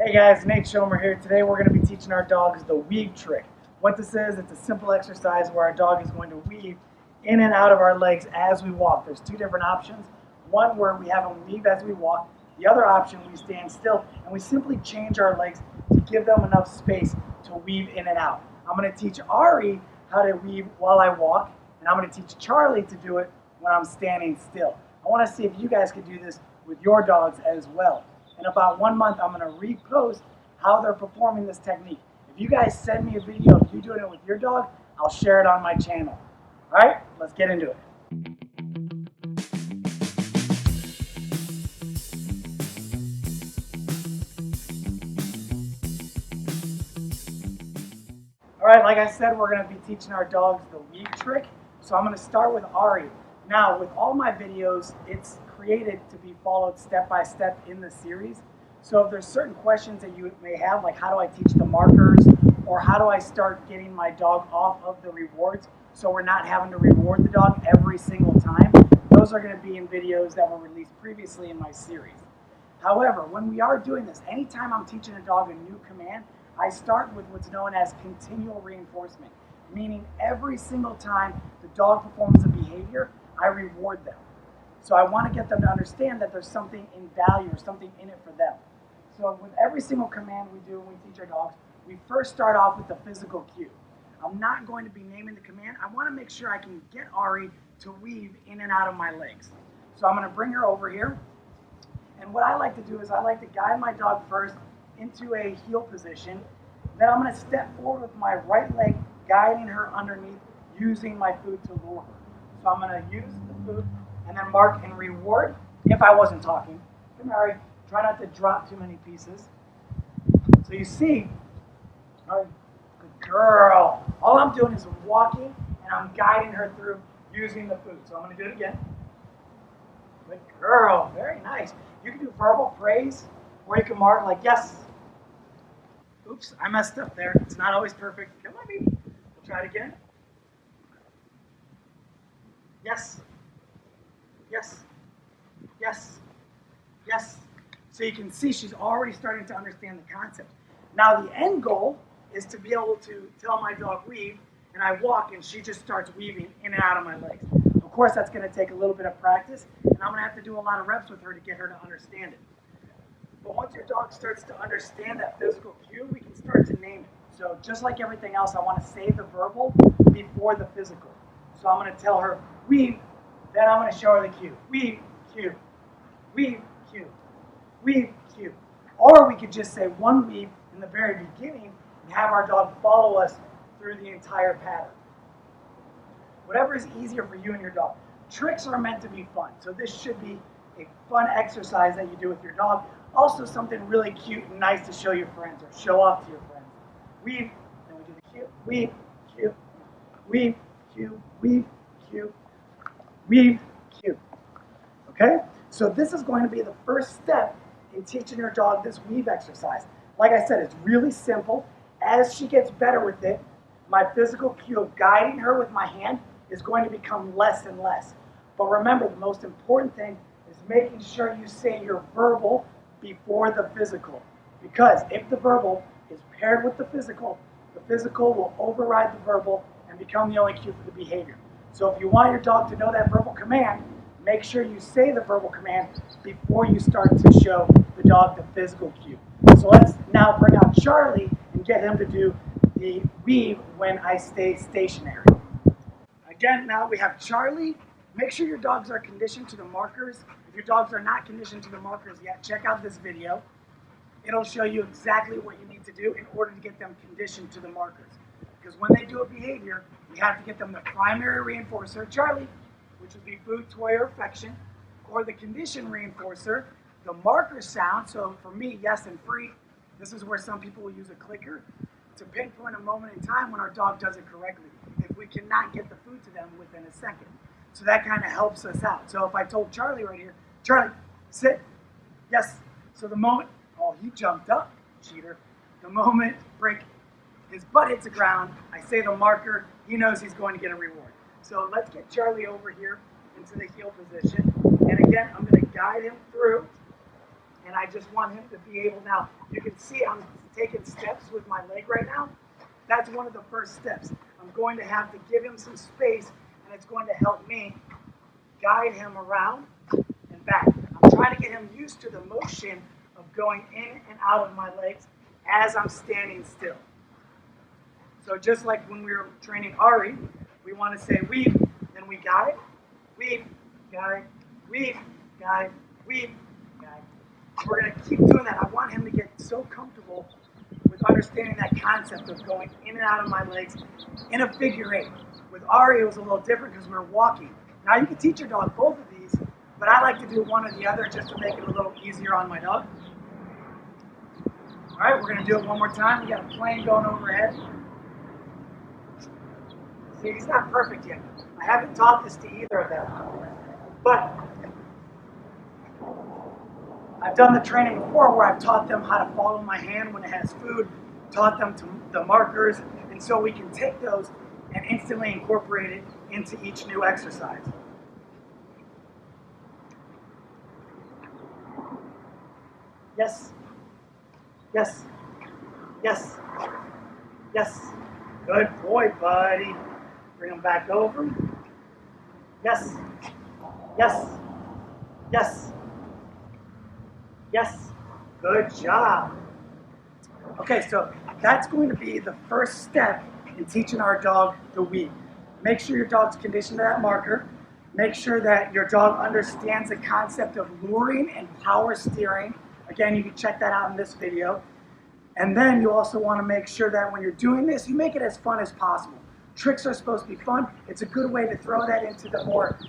Hey guys, Nate Schoemer here. Today we're going to be teaching our dogs the weave trick. What this is, it's a simple exercise where our dog is going to weave in and out of our legs as we walk. There's two different options. One where we have them weave as we walk. The other option, we stand still and we simply change our legs to give them enough space to weave in and out. I'm going to teach Ari how to weave while I walk, and I'm going to teach Charlie to do it when I'm standing still. I want to see if you guys could do this with your dogs as well. In about 1 month, I'm going to repost how they're performing this technique. If you guys send me a video of you doing it with your dog, I'll share it on my channel. All right, let's get into it. All right, like I said, we're going to be teaching our dogs the weave trick. So I'm going to start with Ari. Now, with all my videos, it's created to be followed step by step in the series. So if there's certain questions that you may have, like how do I teach the markers, or how do I start getting my dog off of the rewards so we're not having to reward the dog every single time, those are going to be in videos that were released previously in my series. However, when we are doing this, anytime I'm teaching a dog a new command, I start with what's known as continual reinforcement, meaning every single time the dog performs a behavior, I reward them. So I want to get them to understand that there's something in value or something in it for them. So with every single command we do when we teach our dogs, we first start off with the physical cue. I'm not going to be naming the command. I want to make sure I can get Ari to weave in and out of my legs. So I'm going to bring her over here. And what I like to do is I like to guide my dog first into a heel position. Then I'm going to step forward with my right leg, guiding her underneath, using my food to lure her. So I'm going to use the food and then mark and reward if I wasn't talking. Come Ari, try not to drop too many pieces. So you see, good girl. All I'm doing is walking and I'm guiding her through using the food. So I'm going to do it again. Good girl, very nice. You can do verbal praise or you can mark like yes. Oops, I messed up there. It's not always perfect. Come on, baby. We'll try it again. Yes. Yes. Yes. Yes. So you can see she's already starting to understand the concept. Now the end goal is to be able to tell my dog weave, and I walk and she just starts weaving in and out of my legs. Of course, that's going to take a little bit of practice, and I'm going to have to do a lot of reps with her to get her to understand it. But once your dog starts to understand that physical cue, we can start to name it. So just like everything else, I want to say the verbal before the physical. So I'm going to tell her weave, then I'm going to show her the cue. Weave, cue, weave, cue, weave, cue. Or we could just say one weave in the very beginning and have our dog follow us through the entire pattern. Whatever is easier for you and your dog. Tricks are meant to be fun. So this should be a fun exercise that you do with your dog. Also something really cute and nice to show your friends or show off to your friends. Weave, then we do the cue, weave, cue, weave, cue, weave, cue, weave, cue. Okay? So this is going to be the first step in teaching your dog this weave exercise. Like I said, it's really simple. As she gets better with it, my physical cue of guiding her with my hand is going to become less and less. But remember, the most important thing is making sure you say your verbal before the physical. Because if the verbal is paired with the physical will override the verbal and become the only cue for the behavior. So if you want your dog to know that verbal command, make sure you say the verbal command before you start to show the dog the physical cue. So let's now bring out Charlie and get him to do the weave when I stay stationary. Again, now we have Charlie. Make sure your dogs are conditioned to the markers. If your dogs are not conditioned to the markers yet, check out this video. It'll show you exactly what you need to do in order to get them conditioned to the markers. Because when they do a behavior, you have to get them the primary reinforcer, Charlie, which would be food, toy, or affection, or the condition reinforcer, the marker sound. So for me, yes and free, this is where some people will use a clicker to pinpoint a moment in time when our dog does it correctly, if we cannot get the food to them within a second. So that kind of helps us out. So if I told Charlie right here, Charlie, sit, yes. So the moment, oh, he jumped up, cheater. The moment his butt hits the ground, I say the marker, he knows he's going to get a reward. So let's get Charlie over here into the heel position. And again, I'm going to guide him through and I just want him to be able, now you can see I'm taking steps with my leg right now. That's one of the first steps. I'm going to have to give him some space, and it's going to help me guide him around and back. I'm trying to get him used to the motion of going in and out of my legs as I'm standing still. So just like when we were training Ari, we want to say weave, then we guide, weave, guide, weave, guide, weave, guide. We're going to keep doing that. I want him to get so comfortable with understanding that concept of going in and out of my legs in a figure eight. With Ari, it was a little different because we were walking. Now you can teach your dog both of these, but I like to do one or the other just to make it a little easier on my dog. All right, we're going to do it one more time. We got a plane going overhead. See, he's not perfect yet. I haven't taught this to either of them, but I've done the training before where I've taught them how to follow my hand when it has food, taught them to the markers, and so we can take those and instantly incorporate it into each new exercise. Yes, yes, yes, yes. Good boy, buddy. Bring him back over. Yes, yes, yes, yes. Good job. Okay, so that's going to be the first step in teaching our dog the weave. Make sure your dog's conditioned to that marker. Make sure that your dog understands the concept of luring and power steering. Again, you can check that out in this video. And then you also want to make sure that when you're doing this, you make it as fun as possible. Tricks are supposed to be fun. It's a good way to throw that into the more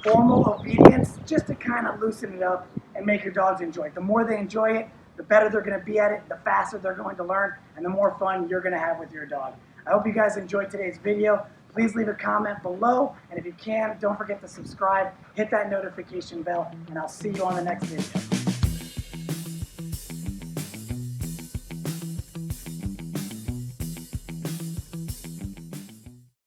formal obedience, just to kind of loosen it up and make your dogs enjoy it. The more they enjoy it, the better they're going to be at it, the faster they're going to learn, and the more fun you're going to have with your dog. I hope you guys enjoyed today's video. Please leave a comment below, and if you can, don't forget to subscribe, hit that notification bell, and I'll see you on the next video.